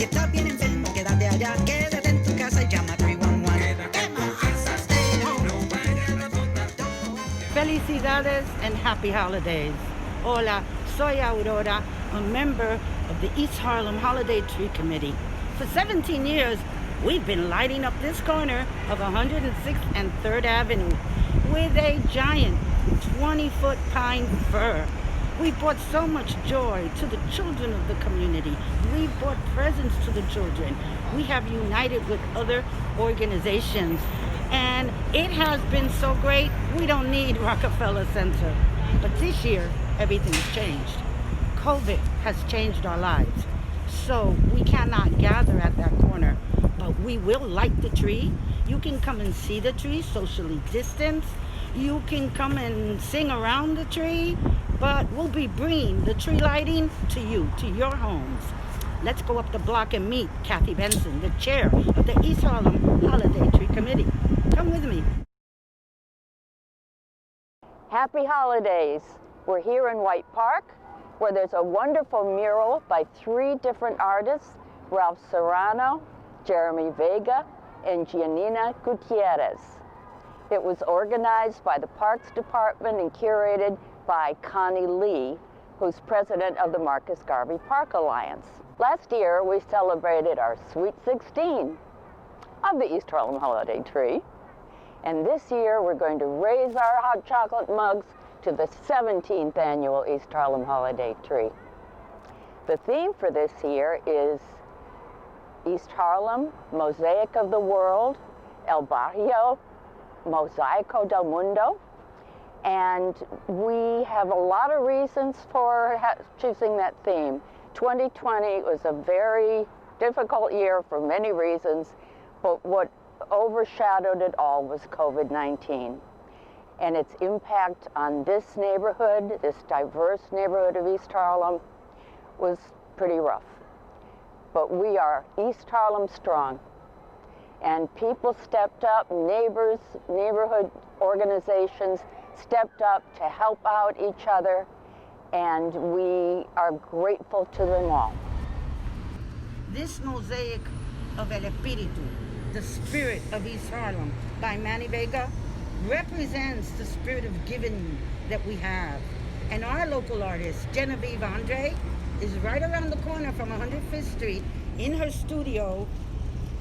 Si estás bien enfermo, quédate allá, quédate en tu casa y llama 311. Felicidades and happy holidays. Hola, soy Aurora, a member of the East Harlem Holiday Tree Committee. For 17 years, we've been lighting up this corner of 106th and 3rd Avenue with a giant 20-foot pine fir. We brought so much joy to the children of the community. We brought presents to the children. We have united with other organizations. And it has been so great, we don't need Rockefeller Center. But this year, everything's changed. COVID has changed our lives. So we cannot gather at that corner, but we will light the tree. You can come and see the tree, socially distanced. You can come and sing around the tree, but we'll be bringing the tree lighting to you, to your homes. Let's go up the block and meet Kathy Benson, the chair of the East Harlem Holiday Tree Committee. Come with me. Happy holidays. We're here in White Park, where there's a wonderful mural by 3 different artists, Ralph Serrano, Jeremy Vega, and Giannina Gutierrez. It was organized by the Parks Department and curated by Connie Lee, who's president of the Marcus Garvey Park Alliance. Last year, we celebrated our Sweet 16 of the East Harlem Holiday Tree. And this year, we're going to raise our hot chocolate mugs to the 17th annual East Harlem Holiday Tree. The theme for this year is East Harlem, Mosaic of the World, elbarrio, Mosaico del Mundo. And we have a lot of reasons for choosing that theme. 2020 was a very difficult year for many reasons, but what overshadowed it all was COVID-19. And its impact on this neighborhood, this diverse neighborhood of East Harlem, was pretty rough. But we are East Harlem strong. And people stepped up, neighbors, neighborhood organizations stepped up to help out each other, and we are grateful to them all. This mosaic of El Espíritu, the spirit of East Harlem, by Manny Vega, represents the spirit of giving that we have. And our local artist, Genevive Andre, is right around the corner from 105th Street in her studio,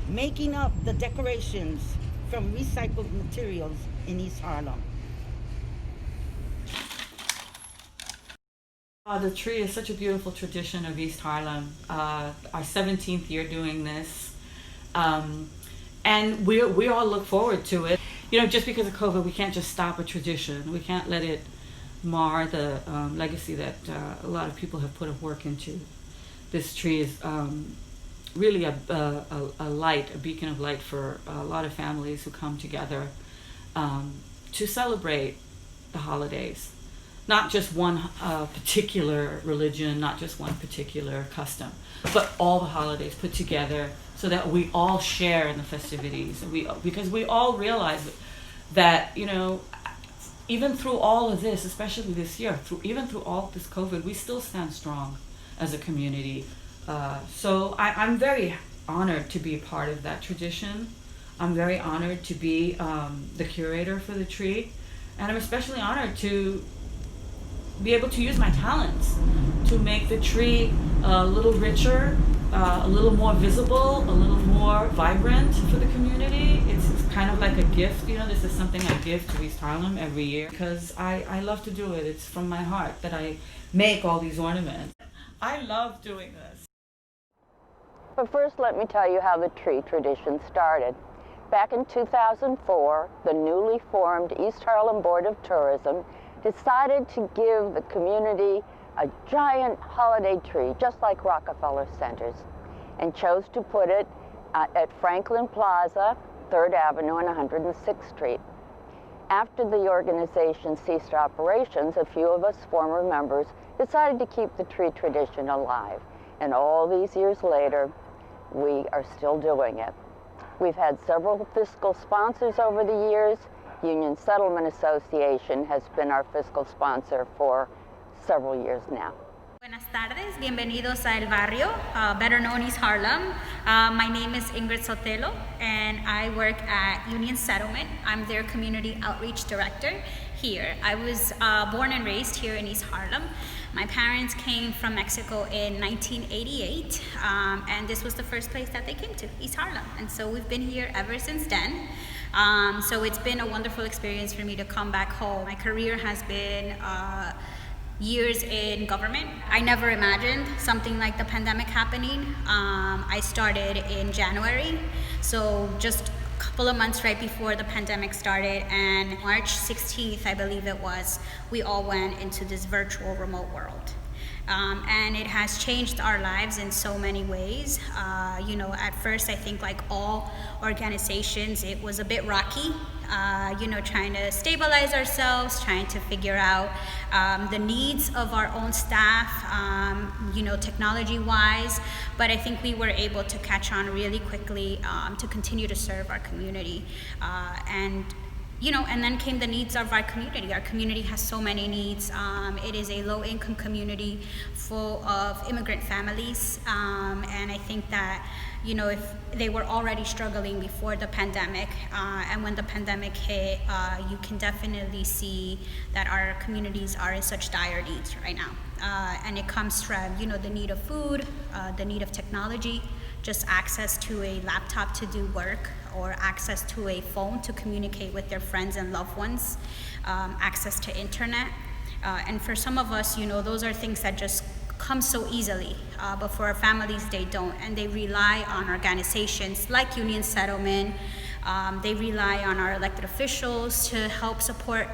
making up the decorations from recycled materials in East Harlem. The tree is such a beautiful tradition of East Harlem. Our 17th year doing this. And we all look forward to it. You know, just because of COVID, we can't just stop a tradition. We can't let it mar the legacy that a lot of people have put of work into. This tree is really a light, a beacon of light for a lot of families who come together to celebrate the holidays. Not just one particular religion, not just one particular custom, but all the holidays put together so that we all share in the festivities. Because we all realize that, you know, even through all of this, especially this year, even through all this COVID, we still stand strong as a community. So I'm very honored to be a part of that tradition. I'm very honored to be the curator for the tree. And I'm especially honored to be able to use my talents to make the tree a little richer, a little more visible, a little more vibrant for the community. It's kind of like a gift, you know, this is something I give to East Harlem every year because I love to do it. It's from my heart that I make all these ornaments. I love doing this. But first, let me tell you how the tree tradition started. Back in 2004, the newly formed East Harlem Board of Tourism decided to give the community a giant holiday tree, just like Rockefeller Centers, and chose to put it at Franklin Plaza, 3rd Avenue and 106th Street. After the organization ceased operations, a few of us former members decided to keep the tree tradition alive. And all these years later, we are still doing it. We've had several fiscal sponsors over the years. Union Settlement Association has been our fiscal sponsor for several years now. Buenas tardes, bienvenidos a El Barrio, better known East Harlem. My name is Ingrid Sotelo and I work at Union Settlement. I'm their community outreach director here. I was born and raised here in East Harlem. My parents came from Mexico in 1988 and this was the first place that they came to, East Harlem. And so we've been here ever since then. So it's been a wonderful experience for me to come back home. My career has been years in government. I never imagined something like the pandemic happening. I started in January, so just a couple of months right before the pandemic started, and March 16th, I believe it was, we all went into this virtual remote world. And it has changed our lives in so many ways. At first, I think like all organizations, it was a bit rocky, trying to stabilize ourselves, trying to figure out the needs of our own staff, technology-wise. But I think we were able to catch on really quickly to continue to serve our community. And then came the needs of our community. Our community has so many needs. It is a low-income community full of immigrant families. And I think that, if they were already struggling before the pandemic, and when the pandemic hit, you can definitely see that our communities are in such dire needs right now. And it comes from, the need of food, the need of technology, just access to a laptop to do work, or access to a phone to communicate with their friends and loved ones, access to internet. And for some of us, those are things that just come so easily, but for our families, they don't. And they rely on organizations like Union Settlement. They rely on our elected officials to help support,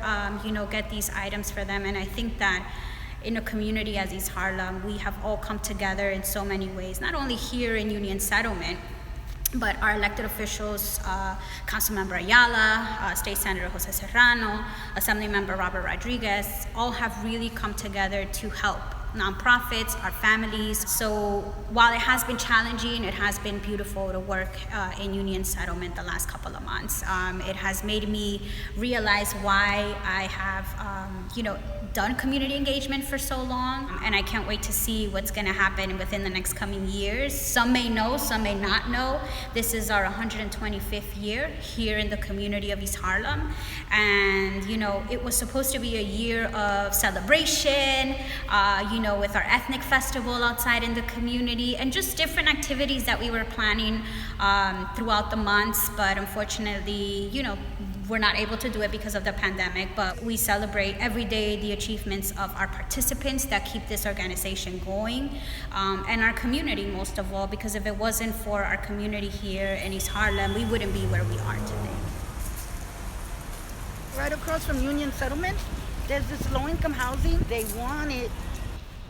get these items for them. And I think that in a community as East Harlem, we have all come together in so many ways, not only here in Union Settlement, but our elected officials, Councilmember Ayala, State Senator Jose Serrano, Assemblymember Robert Rodriguez, all have really come together to help nonprofits, our families. So while it has been challenging, it has been beautiful to work in Union Settlement the last couple of months. It has made me realize why I have, done community engagement for so long, and I can't wait to see what's going to happen within the next coming years. Some may know, some may not know. This is our 125th year here in the community of East Harlem, and it was supposed to be a year of celebration, with our ethnic festival outside in the community, and just different activities that we were planning throughout the months, but unfortunately, we're not able to do it because of the pandemic. But we celebrate every day the achievements of our participants that keep this organization going, and our community most of all, because if it wasn't for our community here in East Harlem, we wouldn't be where we are today. Right across from Union Settlement, there's this low-income housing. They wanted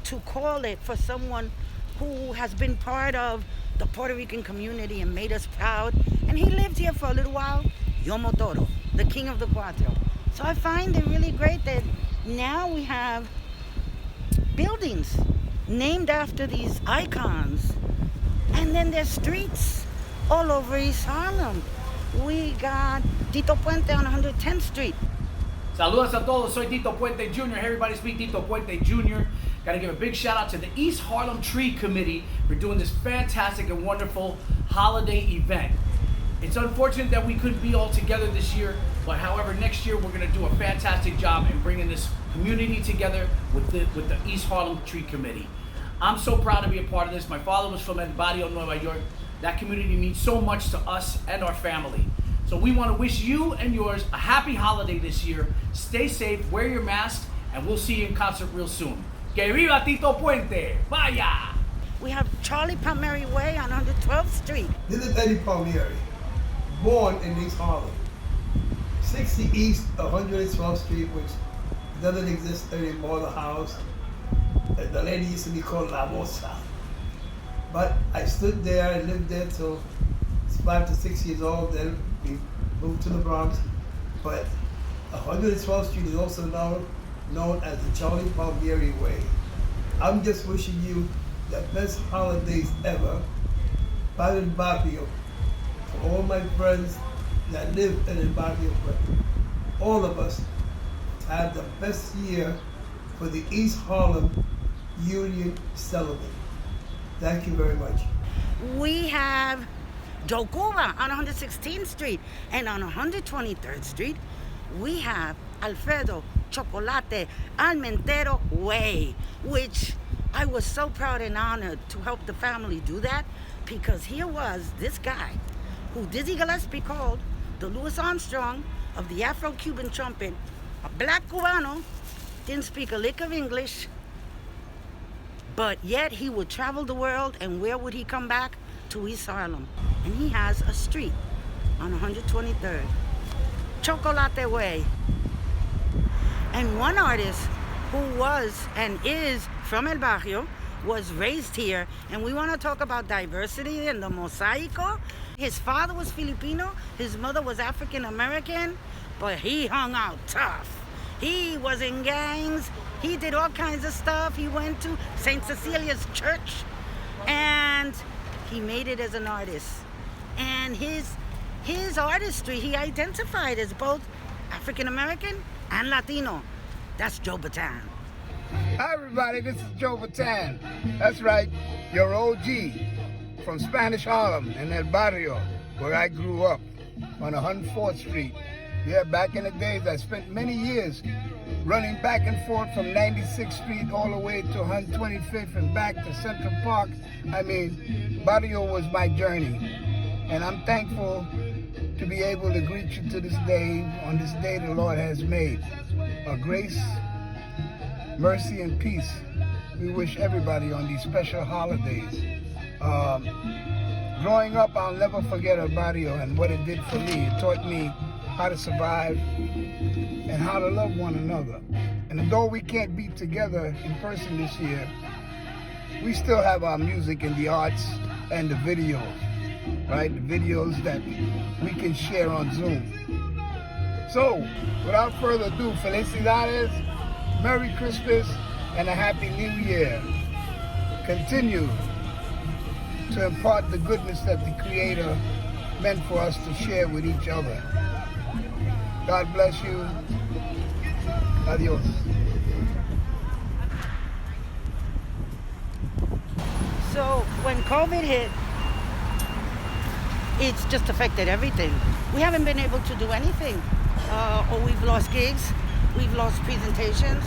to call it for someone who has been part of the Puertorican community and made us proud. And he lived here for a little while, Yomo Toro, the king of the Cuatro. So I find it really great that now we have buildings named after these icons. And then there's streets all over East Harlem. We got Tito Puente on 110th Street. Saludos a todos, soy Tito Puente Jr. Everybody speak Tito Puente Jr. Gotta give a big shout out to the East Harlem Tree Committee for doing this fantastic and wonderful holiday event. It's unfortunate that we couldn't be all together this year, but however, next year we're gonna do a fantastic job in bringing this community together with the East Harlem Tree Committee. I'm so proud to be a part of this. My father was from Barrio Nueva York. That community means so much to us and our family. So we want to wish you and yours a happy holiday this year. Stay safe, wear your mask, and we'll see you in concert real soon. Que viva Tito Puente! Vaya! We have Charlie Palmeri Way on 112th Street. This is Eddie Palmeri, born in East Harlem. 60 East 112th Street, which doesn't exist anymore, the house. The lady used to be called La Mosa. But I stood there and lived there till 5 to 6 years old, then we moved to the Bronx. But 112th Street is also known as the Charlie Palmeri Way. I'm just wishing you the best holidays ever. Para el barrio, for all my friends that live in el barrio, all of us to have the best year for the East Harlem Union Sullivan. Thank you very much. We have Joe Cuba on 116th Street, and on 123rd Street, we have Alfredo Chocolate Armenteros Way, which I was so proud and honored to help the family do that, because here was this guy who Dizzy Gillespie called the Louis Armstrong of the Afro-Cuban trumpet, a black Cubano, didn't speak a lick of English, but yet he would travel the world, and where would he come back? To East Harlem. And he has a street on 123rd, Chocolate Way. And one artist who was and is from El Barrio was raised here, and we want to talk about diversity and the mosaico. His father was Filipino, his mother was African American, but he hung out tough. He was in gangs, he did all kinds of stuff. He went to St. Cecilia's Church, and he made it as an artist. And his artistry, he identified as both African American and Latino. That's Joe Bataan. Hi everybody, this is Joe Bataan. That's right, your OG from Spanish Harlem in El Barrio, where I grew up on 104th Street. Yeah, back in the days, I spent many years running back and forth from 96th Street all the way to 125th and back to Central Park. I mean, Barrio was my journey. And I'm thankful to be able to greet you to this day, on this day the Lord has made. Grace, mercy, and peace. We wish everybody on these special holidays. Growing up, I'll never forget El Barrio and what it did for me. It taught me how to survive and how to love one another. And though we can't be together in person this year, we still have our music and the arts and the videos, right? The videos that we can share on Zoom. So, without further ado, Felicidades, Merry Christmas, and a Happy New Year. Continue to impart the goodness that the Creator meant for us to share with each other. God bless you. Adios. So when COVID hit, it's just affected everything. We haven't been able to do anything. Or we've lost gigs, we've lost presentations.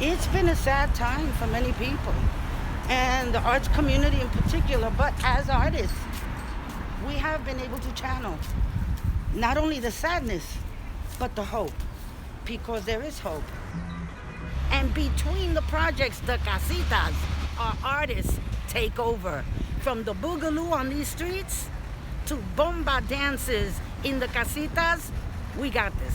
It's been a sad time for many people, and the arts community in particular, but as artists, we have been able to channel not only the sadness, but the hope, because there is hope. And between the projects, the casitas, our artists take over. From the boogaloo on these streets to bomba dances in the casitas, we got this.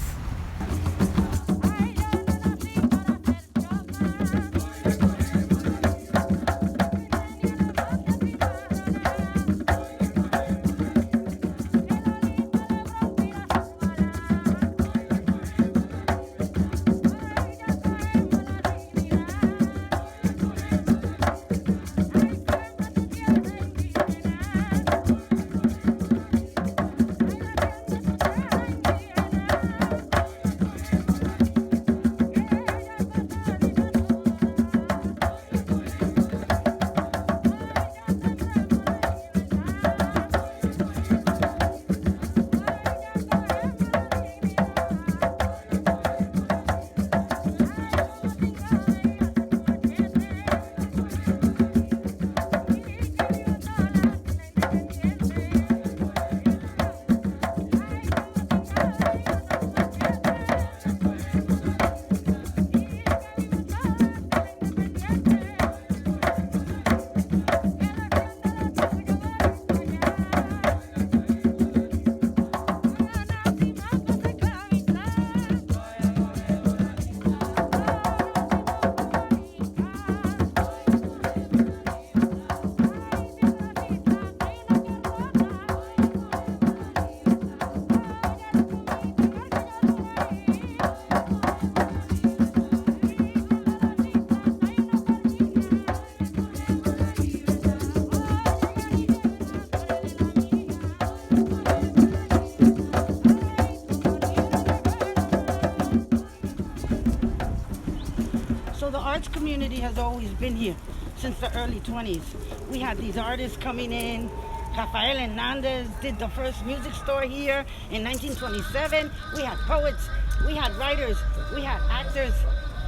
community has always been here since the early 20s. We had these artists coming in. Rafael Hernandez did the first music store here in 1927. We had poets, we had writers, we had actors,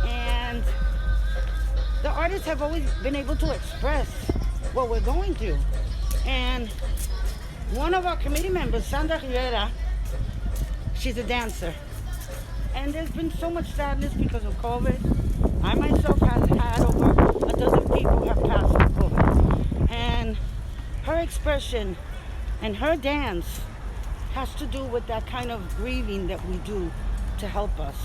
and the artists have always been able to express what we're going through. And one of our committee members, Sandra Rivera, she's a dancer. And there's been so much sadness because of COVID. I myself have had over a dozen people have passed from COVID. And her expression and her dance has to do with that kind of grieving that we do to help us.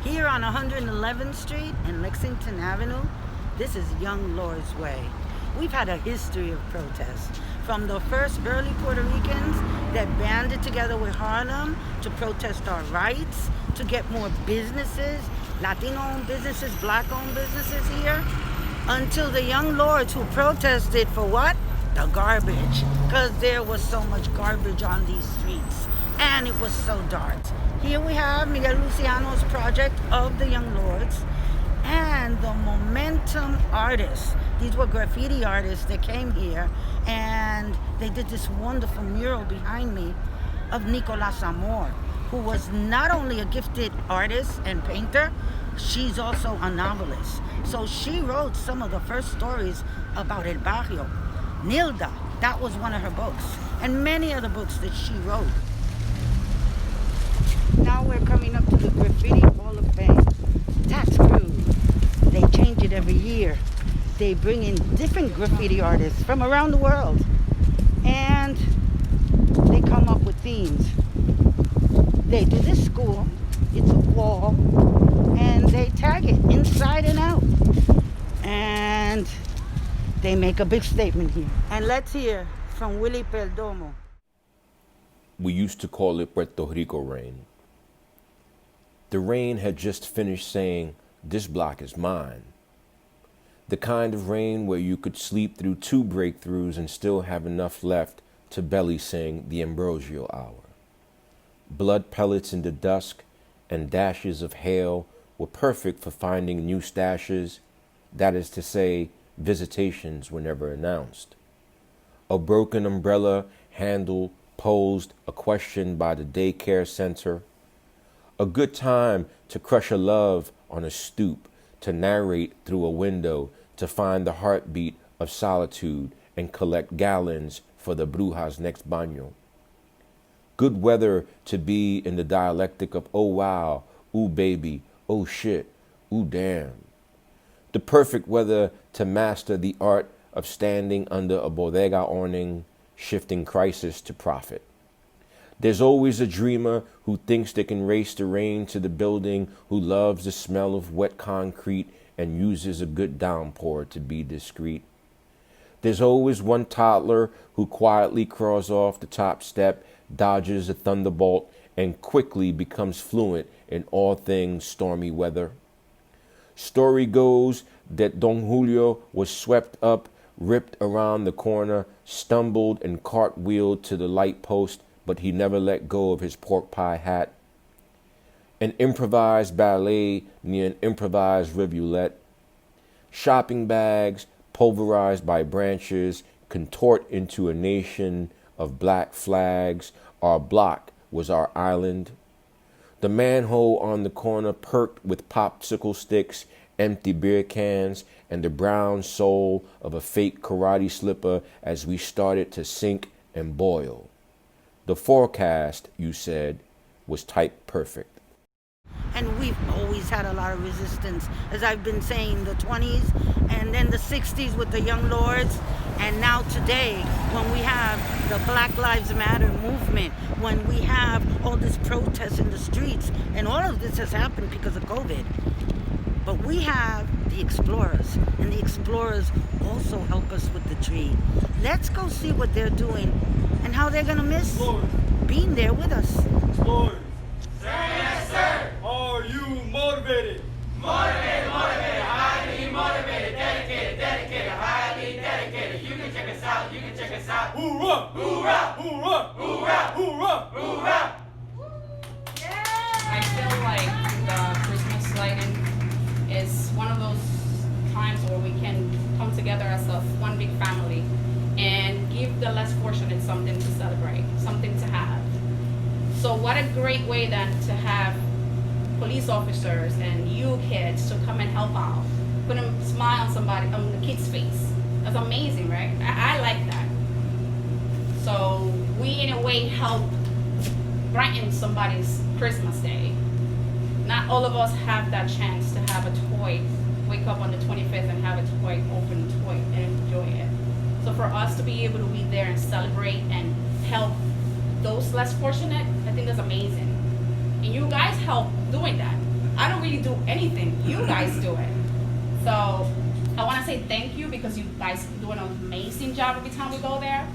Here on 111th Street and Lexington Avenue, this is Young Lord's Way. We've had a history of protest, from the first early Puerto Ricans that banded together with Harlem to protest our rights, to get more businesses, Latino-owned businesses, Black-owned businesses here, until the Young Lords who protested for what? The garbage, because there was so much garbage on these streets, and it was so dark. Here we have Miguel Luciano's project of the Young Lords and the Momentum artists. These were graffiti artists that came here, and they did this wonderful mural behind me of Nicholassa Mohr, who was not only a gifted artist and painter, she's also a novelist. So she wrote some of the first stories about El Barrio. Nilda, that was one of her books, and many other books that she wrote. Now we're coming up to the Graffiti Hall of Fame. Tax crew. They change it every year. They bring in different graffiti artists from around the world, and they come up with themes. They do this school. It's a wall, and they tag it inside and out. And they make a big statement here. And let's hear from Willie Perdomo. We used to call it Puerto Rico rain. The rain had just finished saying, "This block is mine." The kind of rain where you could sleep through 2 breakthroughs and still have enough left to belly sing the ambrosial hour. Blood pellets in the dusk and dashes of hail were perfect for finding new stashes, that is to say, visitations were never announced. A broken umbrella handle posed a question by the daycare center. A good time to crush a love on a stoop, to narrate through a window, to find the heartbeat of solitude and collect gallons for the bruja's next baño. Good weather to be in the dialectic of oh wow, ooh baby, oh shit, ooh damn. The perfect weather to master the art of standing under a bodega awning, shifting crisis to profit. There's always a dreamer who thinks they can race the rain to the building, who loves the smell of wet concrete and uses a good downpour to be discreet. There's always one toddler who quietly crawls off the top step, dodges a thunderbolt, and quickly becomes fluent in all things stormy weather. Story goes that Don Julio was swept up, ripped around the corner, stumbled and cartwheeled to the light post, but he never let go of his pork pie hat. An improvised ballet near an improvised rivulet. Shopping bags, pulverized by branches, contort into a nation of black flags. Our block was our island. The manhole on the corner perked with popsicle sticks, empty beer cans, and the brown sole of a fake karate slipper as we started to sink and boil. The forecast, you said, was type perfect. And we've always had a lot of resistance, as I've been saying, the 20s and then the 60s with the Young Lords, and now today when we have the Black Lives Matter movement, when we have all this protest in the streets, and all of this has happened because of COVID. But we have the explorers, and the explorers also help us with the tree. Let's go see what they're doing and how they're gonna miss being there with us. Explorers. Sir, yes, sir. Are you motivated? Motivated, motivated, highly motivated, dedicated, highly dedicated. You can check us out, you can check us out. Hoorah! Hoorah! Hoorah! Hoorah! Hoorah! Hoorah! I feel like the Christmas lighting is one of those times where we can come together as one big family and give the less fortunate something to celebrate, something to have. So what a great way then to have police officers and you kids to come and help out, put a smile on somebody, on the kid's face. That's amazing, right? I like that. So we in a way help brighten somebody's Christmas day. Not all of us have that chance to have a toy, wake up on the 25th and have a toy, open the toy and enjoy it. So for us to be able to be there and celebrate and help those less fortunate, I think that's amazing. And you guys help doing that. I don't really do anything, you guys do it. So I wanna say thank you because you guys do an amazing job every time we go there.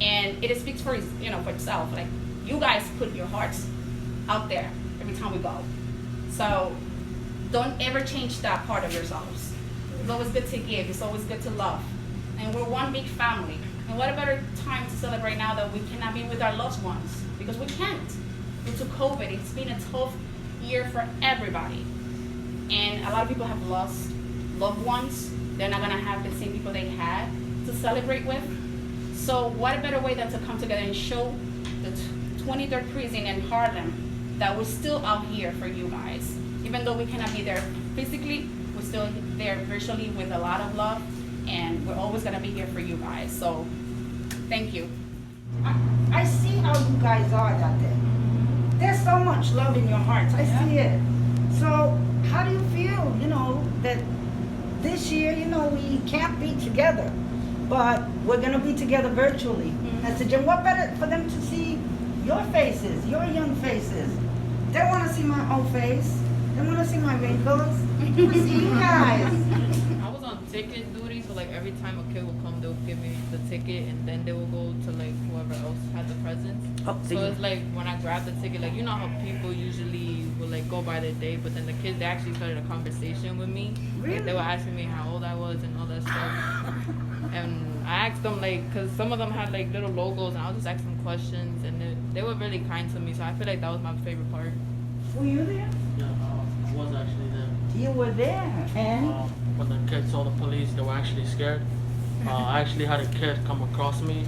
And it speaks for for itself. Like you guys put your hearts out there every time we go. So don't ever change that part of yourselves. It's always good to give, it's always good to love. And we're one big family. And what a better time to celebrate now that we cannot be with our loved ones, because we can't. Due to COVID, it's been a tough year for everybody. And a lot of people have lost loved ones. They're not gonna have the same people they had to celebrate with. So what a better way than to come together and show the 23rd precinct in Harlem that we're still out here for you guys. Even though we cannot be there physically, we're still there virtually with a lot of love, and we're always gonna be here for you guys. So thank you. I see how you guys are that day. There's so much love in your hearts. I see it. So how do you feel, that this year, we can't be together, but we're gonna be together virtually. I said, Jim, what better for them to see your faces, your young faces. They wanna see my old face. They wanna see my wrinkles. They wanna see you guys. I was on ticket duty, so like every time a kid would come, they would give me the ticket, and then they would go to like whoever else had the presents. So it's like when I grabbed the ticket, like you know how people usually will like go by their day, but then the kids, they actually started a conversation with me. Really? Like they were asking me how old I was and all that stuff. And I asked them like, cause some of them had like little logos, and I was just asking them questions, and they were really kind to me. So I feel like that was my favorite part. Were you there? Yeah, I was actually there. You were there, and? When the kids saw the police, they were actually scared. I actually had a kid come across me.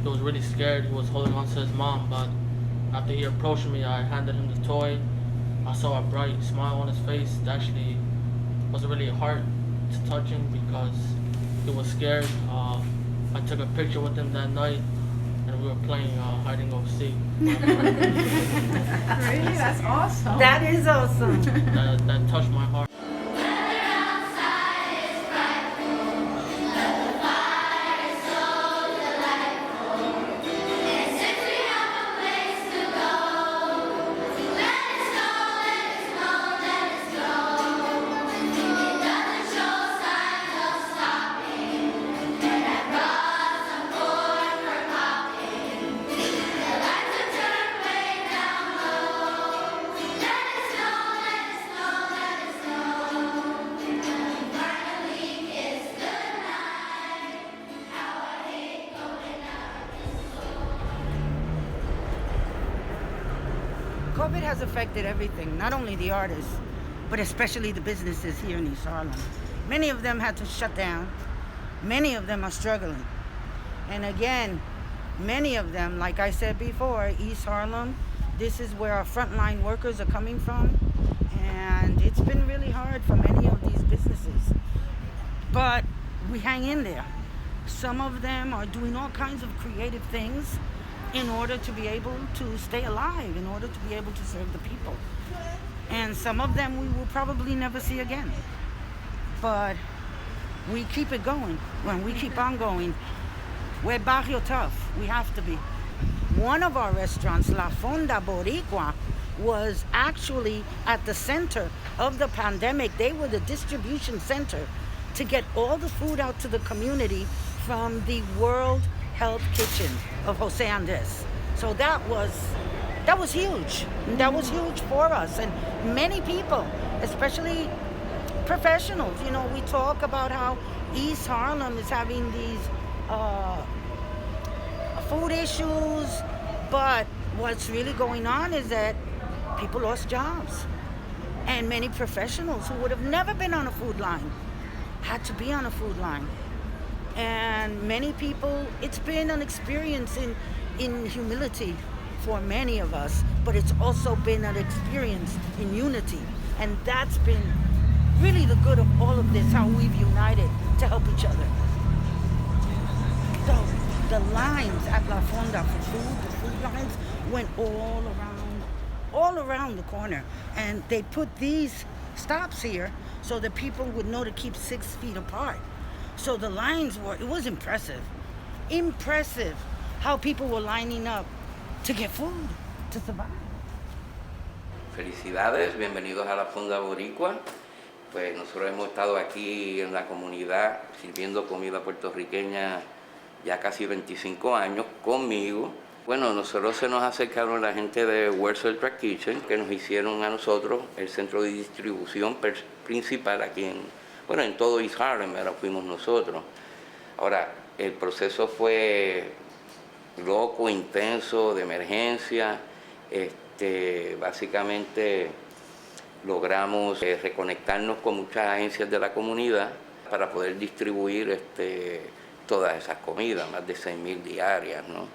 He was really scared. He was holding on to his mom, but after he approached me, I handed him the toy. I saw a bright smile on his face. It actually was really hard to touch him because he was scared. I took a picture with him that night, and we were playing hide and go seek. Really? That's awesome. That is awesome. That touched my heart. COVID has affected everything, not only the artists, but especially the businesses here in East Harlem. Many of them had to shut down. Many of them are struggling. And again, many of them, like I said before, East Harlem, this is where our frontline workers are coming from. And it's been really hard for many of these businesses. But we hang in there. Some of them are doing all kinds of creative things in order to be able to stay alive, in order to be able to serve the people. And some of them we will probably never see again. But we keep it going. When we keep on going, we're barrio tough. We have to be. One of our restaurants, La Fonda Boricua, was actually at the center of the pandemic. They were the distribution center to get all the food out to the community from the World Health Kitchen of Jose Andres. So that was huge. That was huge for us, and many people, especially professionals. You know, we talk about how East Harlem is having these food issues, but what's really going on is that people lost jobs, and many professionals who would have never been on a food line had to be on a food line. And many people, it's been an experience in humility for many of us, but it's also been an experience in unity. And that's been really the good of all of this, how we've united to help each other. So the lines at La Fonda for food, the food lines went all around the corner. And they put these stops here so that people would know to keep 6 feet apart. So the lines were, it was impressive how people were lining up to get food, to survive. Felicidades, bienvenidos a la Fonda Boricua. Pues nosotros hemos estado aquí en la comunidad sirviendo comida puertorriqueña ya casi 25 años conmigo. Bueno, nosotros se nos acercaron la gente de World Track Kitchen, que nos hicieron a nosotros el centro de distribución principal aquí en todo East Harlem, ahora fuimos nosotros. Ahora, el proceso fue loco, intenso, de emergencia. Básicamente logramos reconectarnos con muchas agencias de la comunidad para poder distribuir todas esas comidas, más de 6,000 diarias, ¿no?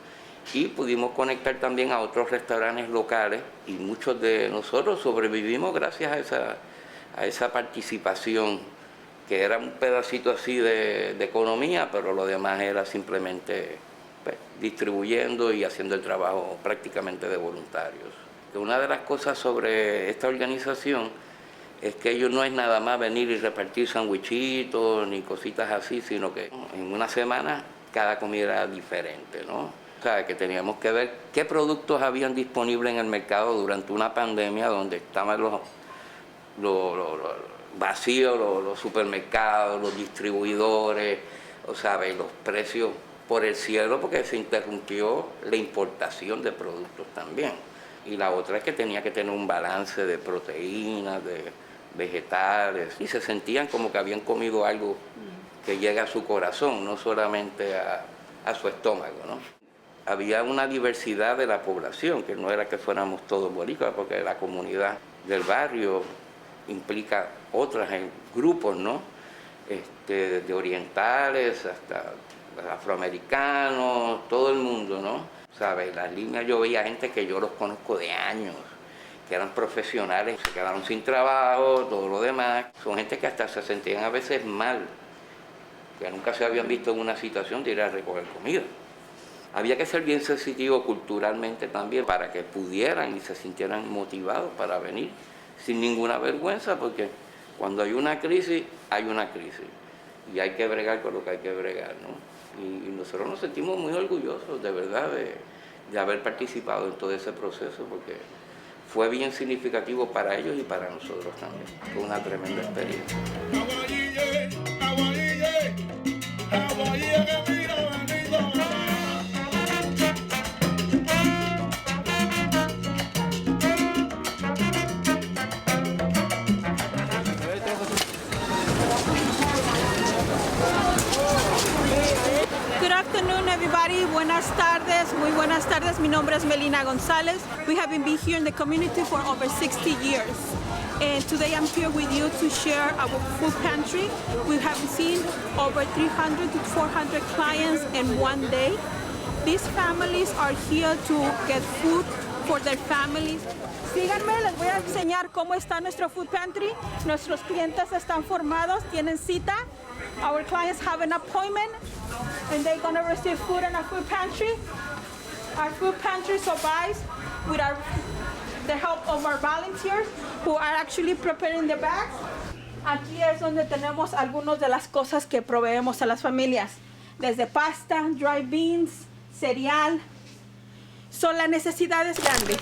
Y pudimos conectar también a otros restaurantes locales, y muchos de nosotros sobrevivimos gracias a esa participación, que era un pedacito así de economía, pero lo demás era simplemente distribuyendo y haciendo el trabajo prácticamente de voluntarios. Una de las cosas sobre esta organización es que ellos no es nada más venir y repartir sandwichitos ni cositas así, sino que en una semana cada comida era diferente, ¿no? O sea, que teníamos que ver qué productos habían disponibles en el mercado durante una pandemia donde estaban los vacíos, los supermercados, los distribuidores, o sabe, los precios por el cielo porque se interrumpió la importación de productos también. Y la otra es que tenía que tener un balance de proteínas, de vegetales, y se sentían como que habían comido algo que llega a su corazón, no solamente a su estómago, ¿no? Había una diversidad de la población, que no era que fuéramos todos boricuas, porque la comunidad del barrio implica otros grupos, ¿no? Desde orientales hasta afroamericanos, todo el mundo, ¿no? ¿Sabes? Las líneas yo veía gente que yo los conozco de años, que eran profesionales, se quedaron sin trabajo, todo lo demás. Son gente que hasta se sentían a veces mal, que nunca se habían visto en una situación de ir a recoger comida. Había que ser bien sensitivo culturalmente también para que pudieran y se sintieran motivados para venir sin ninguna vergüenza, porque cuando hay una crisis y hay que bregar con lo que hay que bregar, ¿no? Y nosotros nos sentimos muy orgullosos de verdad de haber participado en todo ese proceso, porque fue bien significativo para ellos y para nosotros también. Fue una tremenda experiencia. Good afternoon, everybody. Buenas tardes. Muy buenas tardes. Mi nombre es Melina Gonzalez. We have been here in the community for over 60 years. And today I'm here with you to share our food pantry. We have seen over 300 to 400 clients in one day. These families are here to get food for their families. Síganme, les voy a enseñar cómo está nuestro food pantry. Nuestros clientes están formados, tienen cita. Our clients have an appointment and they're going to receive food in our food pantry. Our food pantry survives with the help of our volunteers who are actually preparing the bags. Aquí es donde tenemos algunas de las cosas que proveemos a las familias, desde pasta, dry beans, cereal. La necesidad es grande.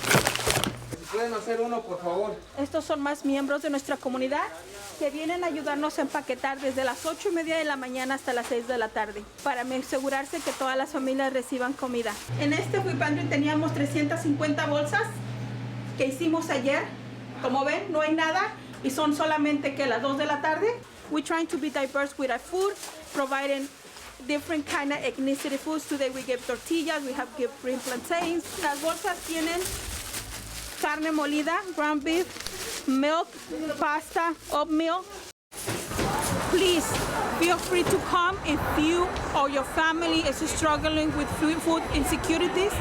¿Pueden hacer uno, por favor? Estos son más miembros de nuestra comunidad que vienen a ayudarnos a empaquetar desde las 8:30 de la mañana hasta las 6 de la tarde para asegurarse que todas las familias reciban comida. En este food pantry teníamos 350 bolsas que hicimos ayer. Como ven, no hay nada y son solamente que las 2 de la tarde. We're trying to be diverse with our food, providing different kind of ethnicity foods. Today we give tortillas, we have give green plantains. Las bolsas tienen carne molida, ground beef, milk, pasta, oatmeal. Please feel free to come if you or your family is struggling with food insecurities.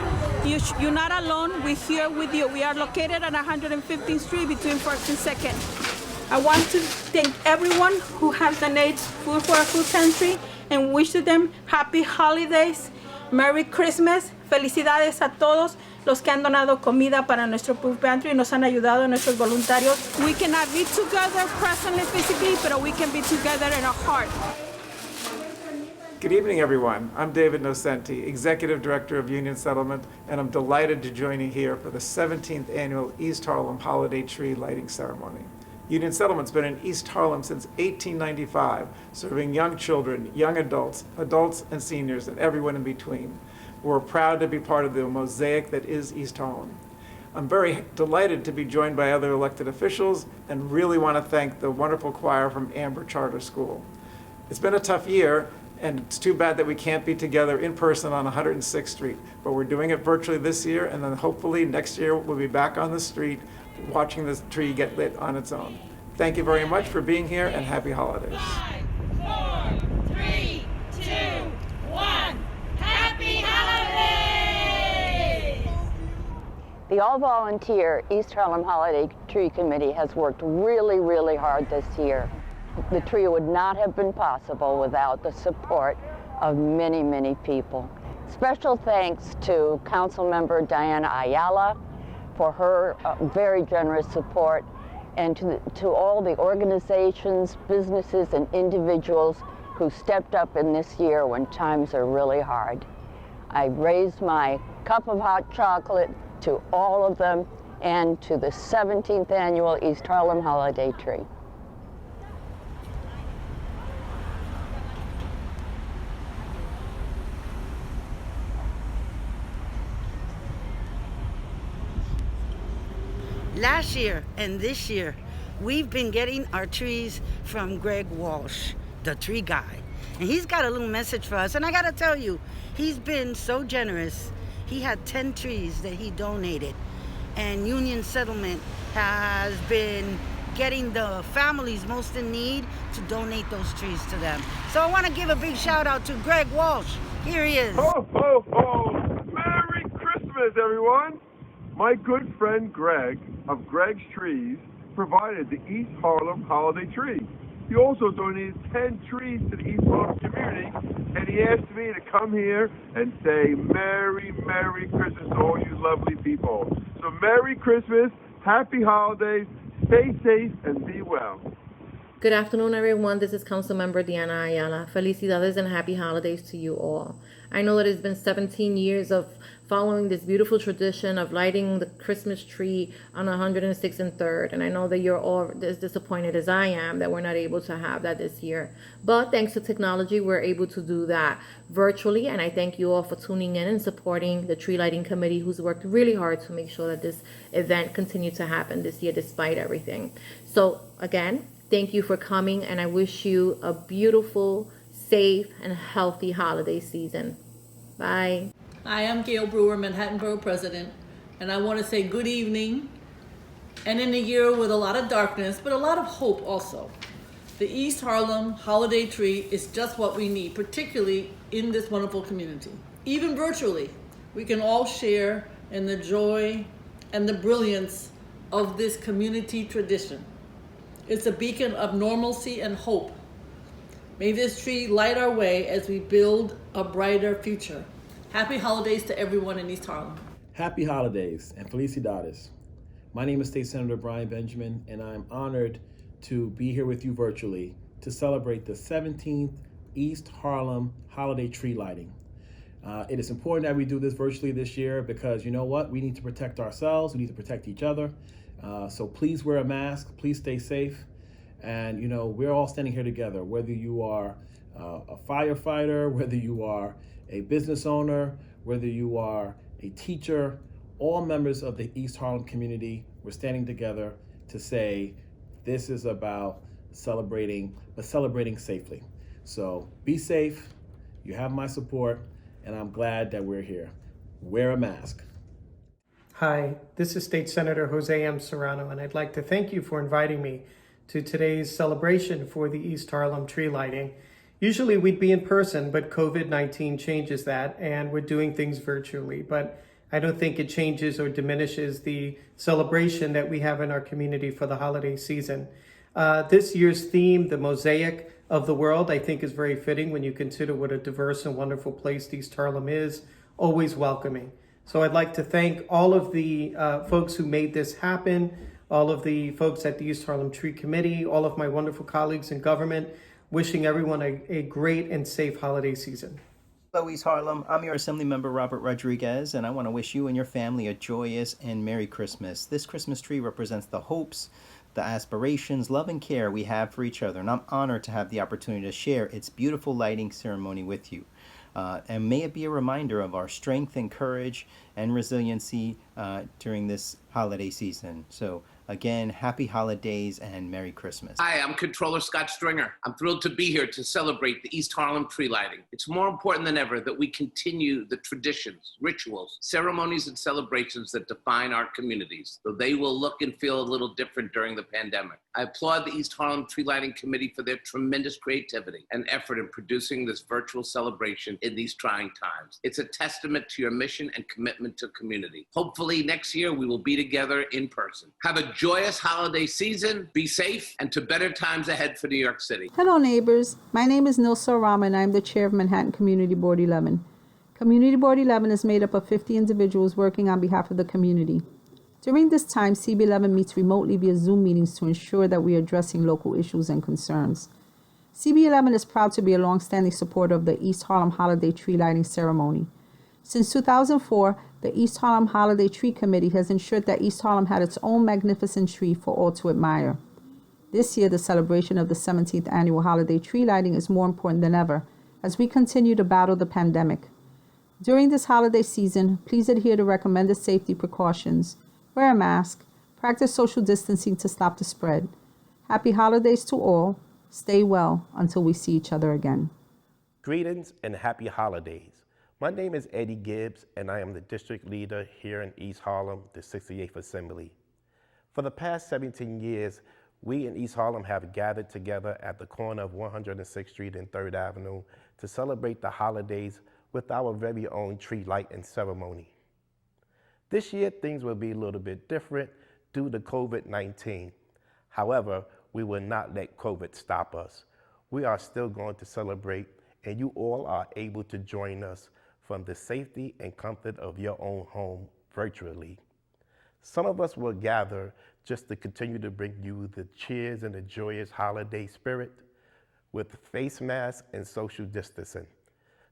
You're not alone. We're here with you. We are located at 115th Street between 1st and 2nd. I want to thank everyone who has donated food for our food pantry and wish them happy holidays, Merry Christmas. Felicidades a todos los que han donado comida para nuestro food pantry y nos han ayudado, nuestros voluntarios. We cannot be together presently physically, but we can be together in our heart. Good evening, everyone. I'm David Nocenti, Executive Director of Union Settlement, and I'm delighted to join you here for the 17th Annual East Harlem Holiday Tree Lighting Ceremony. Union Settlement's been in East Harlem since 1895, serving young children, young adults, adults and seniors, and everyone in between. We're proud to be part of the mosaic that is East Harlem. I'm very delighted to be joined by other elected officials and really want to thank the wonderful choir from Amber Charter School. It's been a tough year, and it's too bad that we can't be together in person on 106th Street, but we're doing it virtually this year, and then hopefully next year we'll be back on the street watching this tree get lit on its own. Thank you very much for being here, and happy holidays. 5, 4, 3, 2, 1. Happy holidays! The all-volunteer East Harlem Holiday Tree Committee has worked really, really hard this year. The tree would not have been possible without the support of many, many people. Special thanks to Councilmember Diana Ayala for her very generous support, and to all the organizations, businesses, and individuals who stepped up in this year when times are really hard. I raised my cup of hot chocolate to all of them and to the 17th Annual East Harlem Holiday Tree. Last year and this year, we've been getting our trees from Greg Walsh, the tree guy. And he's got a little message for us. And I gotta tell you, he's been so generous. He had 10 trees that he donated. And Union Settlement has been getting the families most in need to donate those trees to them. So I want to give a big shout out to Greg Walsh. Here he is. Ho, ho, ho! Merry Christmas, everyone! My good friend Greg of Greg's Trees provided the East Harlem Holiday Tree. He also donated 10 trees to the East Harlem community, and he asked me to come here and say Merry, Merry Christmas to all you lovely people. So Merry Christmas, Happy Holidays, stay safe, and be well. Good afternoon, everyone. This is Councilmember Diana Ayala. Felicidades and happy holidays to you all. I know that it's been 17 years of following this beautiful tradition of lighting the Christmas tree on 106th and 3rd. And I know that you're all as disappointed as I am that we're not able to have that this year. But thanks to technology, we're able to do that virtually. And I thank you all for tuning in and supporting the Tree Lighting Committee, who's worked really hard to make sure that this event continued to happen this year despite everything. So again, thank you for coming, and I wish you a beautiful, safe, and healthy holiday season. Bye. Hi, I'm Gail Brewer, Manhattan Borough President, and I want to say good evening. And in a year with a lot of darkness, but a lot of hope also. The East Harlem Holiday Tree is just what we need, particularly in this wonderful community. Even virtually, we can all share in the joy and the brilliance of this community tradition. It's a beacon of normalcy and hope. May this tree light our way as we build a brighter future. Happy holidays to everyone in East Harlem. Happy holidays and felicidades. My name is State Senator Brian Benjamin, and I'm honored to be here with you virtually to celebrate the 17th East Harlem Holiday Tree Lighting. It is important that we do this virtually this year because you know what? We need to protect ourselves. We need to protect each other. So please wear a mask, please stay safe. And you know, we're all standing here together, whether you are a firefighter, whether you are a business owner, whether you are a teacher, all members of the East Harlem community, we're standing together to say this is about celebrating, but celebrating safely. So be safe, you have my support, and I'm glad that we're here. Wear a mask. Hi, this is State Senator Jose M. Serrano, and I'd like to thank you for inviting me to today's celebration for the East Harlem tree lighting. Usually we'd be in person, but COVID-19 changes that, and we're doing things virtually. But I don't think it changes or diminishes the celebration that we have in our community for the holiday season. This year's theme, the mosaic of the world, I think is very fitting when you consider what a diverse and wonderful place East Harlem is, always welcoming. So I'd like to thank all of the folks who made this happen, all of the folks at the East Harlem Tree Committee, all of my wonderful colleagues in government, wishing everyone a great and safe holiday season. Hello, East Harlem. I'm your Assemblymember Robert Rodriguez, and I want to wish you and your family a joyous and Merry Christmas. This Christmas tree represents the hopes, the aspirations, love, and care we have for each other, and I'm honored to have the opportunity to share its beautiful lighting ceremony with you. And may it be a reminder of our strength and courage and resiliency during this holiday season. So again, happy holidays and Merry Christmas. Hi, I'm Controller Scott Stringer. I'm thrilled to be here to celebrate the East Harlem tree lighting. It's more important than ever that we continue the traditions, rituals, ceremonies, and celebrations that define our communities, though they will look and feel a little different during the pandemic. I applaud the East Harlem Tree Lighting Committee for their tremendous creativity and effort in producing this virtual celebration in these trying times. It's a testament to your mission and commitment to community. Hopefully next year we will be together in person. Have a joyous holiday season, be safe, and to better times ahead for New York City. Hello neighbors, my name is Nilsa Orama and I'm the chair of Manhattan Community Board 11. Community Board 11 is made up of 50 individuals working on behalf of the community. During this time, CB11 meets remotely via Zoom meetings to ensure that we are addressing local issues and concerns. CB11 is proud to be a long-standing supporter of the East Harlem Holiday Tree Lighting Ceremony. Since 2004, the East Harlem Holiday Tree Committee has ensured that East Harlem had its own magnificent tree for all to admire. This year, the celebration of the 17th Annual Holiday Tree Lighting is more important than ever as we continue to battle the pandemic. During this holiday season, please adhere to recommended safety precautions, wear a mask, Practice social distancing to stop the spread. Happy holidays to all. Stay well until we see each other again. Greetings and happy holidays. My name is Eddie Gibbs, and I am the district leader here in East Harlem, the 68th Assembly. For the past 17 years, we in East Harlem have gathered together at the corner of 106th Street and 3rd Avenue to celebrate the holidays with our very own tree lighting ceremony. This year, things will be a little bit different due to COVID-19. However, we will not let COVID stop us. We are still going to celebrate, and you all are able to join us from the safety and comfort of your own home virtually. Some of us will gather just to continue to bring you the cheers and the joyous holiday spirit with face masks and social distancing.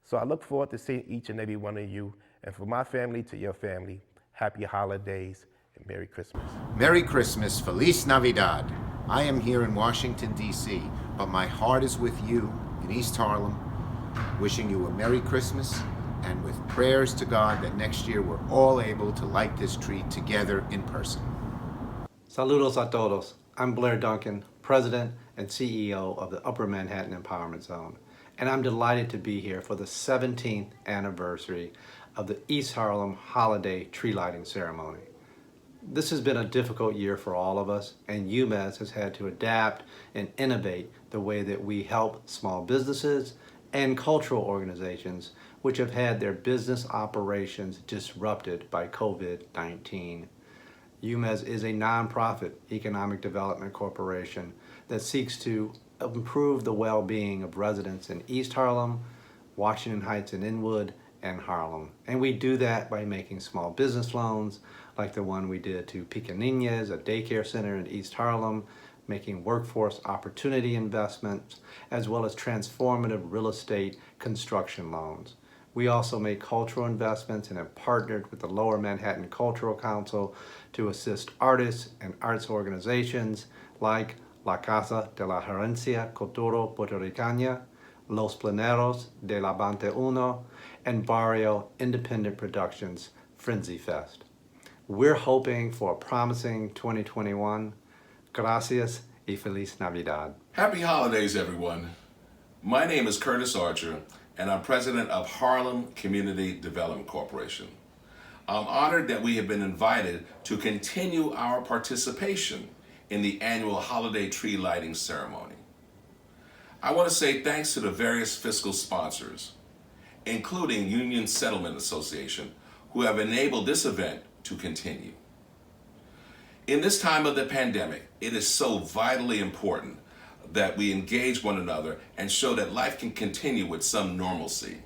So I look forward to seeing each and every one of you, and from my family to your family, happy holidays and Merry Christmas. Merry Christmas, Feliz Navidad. I am here in Washington, D.C., but my heart is with you in East Harlem, wishing you a Merry Christmas, and with prayers to God that next year we're all able to light this tree together in person. Saludos a todos. I'm Blair Duncan, President and CEO of the Upper Manhattan Empowerment Zone, and I'm delighted to be here for the 17th anniversary of the East Harlem Holiday Tree Lighting Ceremony. This has been a difficult year for all of us, and UMES has had to adapt and innovate the way that we help small businesses and cultural organizations which have had their business operations disrupted by COVID-19. UMES is a nonprofit economic development corporation that seeks to improve the well-being of residents in East Harlem, Washington Heights and Inwood, and Harlem. And we do that by making small business loans, like the one we did to Pequeñas, a daycare center in East Harlem, making workforce opportunity investments, as well as transformative real estate construction loans. We also make cultural investments and have partnered with the Lower Manhattan Cultural Council to assist artists and arts organizations like La Casa de la Herencia Cultural Puertoricana, Los Planeros de la 21, and Barrio Independent Productions Frenzy Fest. We're hoping for a promising 2021. Gracias y Feliz Navidad. Happy holidays, everyone. My name is Curtis Archer, and I'm president of Harlem Community Development Corporation. I'm honored that we have been invited to continue our participation in the annual holiday tree lighting ceremony. I want to say thanks to the various fiscal sponsors, including Union Settlement Association, who have enabled this event to continue. In this time of the pandemic, it is so vitally important that we engage one another and show that life can continue with some normalcy.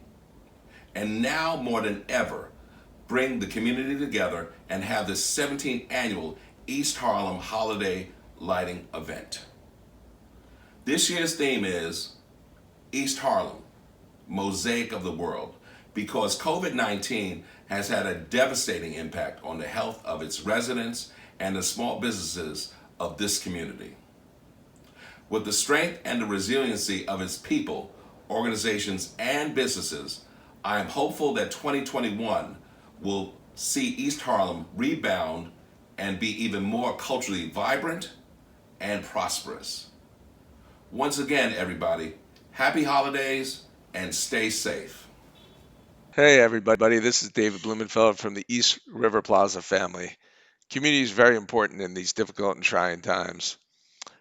And now more than ever, bring the community together and have this 17th annual East Harlem Holiday Lighting event. This year's theme is East Harlem, Mosaic of the World, because COVID-19 has had a devastating impact on the health of its residents and the small businesses of this community. With the strength and the resiliency of its people, organizations, and businesses, I am hopeful that 2021 will see East Harlem rebound and be even more culturally vibrant and prosperous. Once again, everybody, happy holidays and stay safe. Hey everybody, this is David Blumenfeld from the East River Plaza family. Community is very important in these difficult and trying times.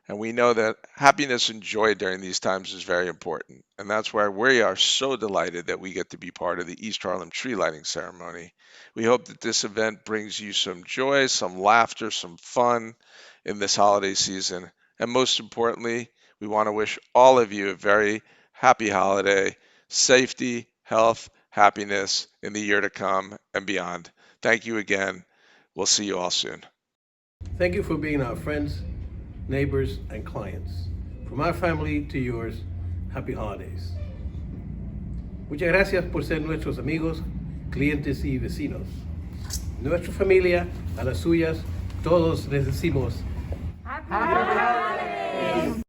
And we know that happiness and joy during these times is very important. And that's why we are so delighted that we get to be part of the East Harlem tree lighting ceremony. We hope that this event brings you some joy, some laughter, some fun in this holiday season. And most importantly, we want to wish all of you a very happy holiday, safety, health, happiness in the year to come and beyond. Thank you again. We'll see you all soon. Thank you for being our friends, neighbors, and clients. From our family to yours, happy holidays. Muchas gracias por ser nuestros amigos, clientes y vecinos. Nuestra familia, a las suyas, todos les decimos happy holidays.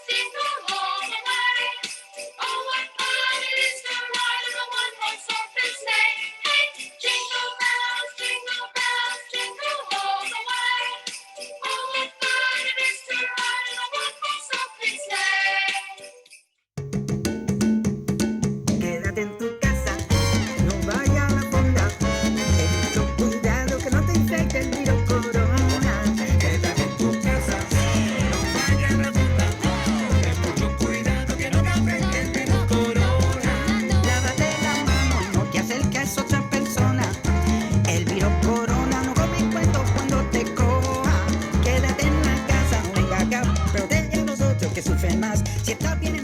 jingle all the way. Oh, what fun it is to ride in a one-horse open sleigh. Hey, jingle bells, jingle all the way. Oh, what fun it is to ride in a one-horse open sleigh. Quédate en tu casa, no vaya a la fonda. Ten mucho cuidado que no te infecte el virus corona. Quédate en tu casa, no vaya a la fonda. Ten mucho cuidado que no te infecte el virus corona. Lávate las manos, no te acerques a otra persona. El virus corona no come cuentos cuando te coja. Quédate en la casa, no venga acá, protege a los otros que sufren más. Si estás bien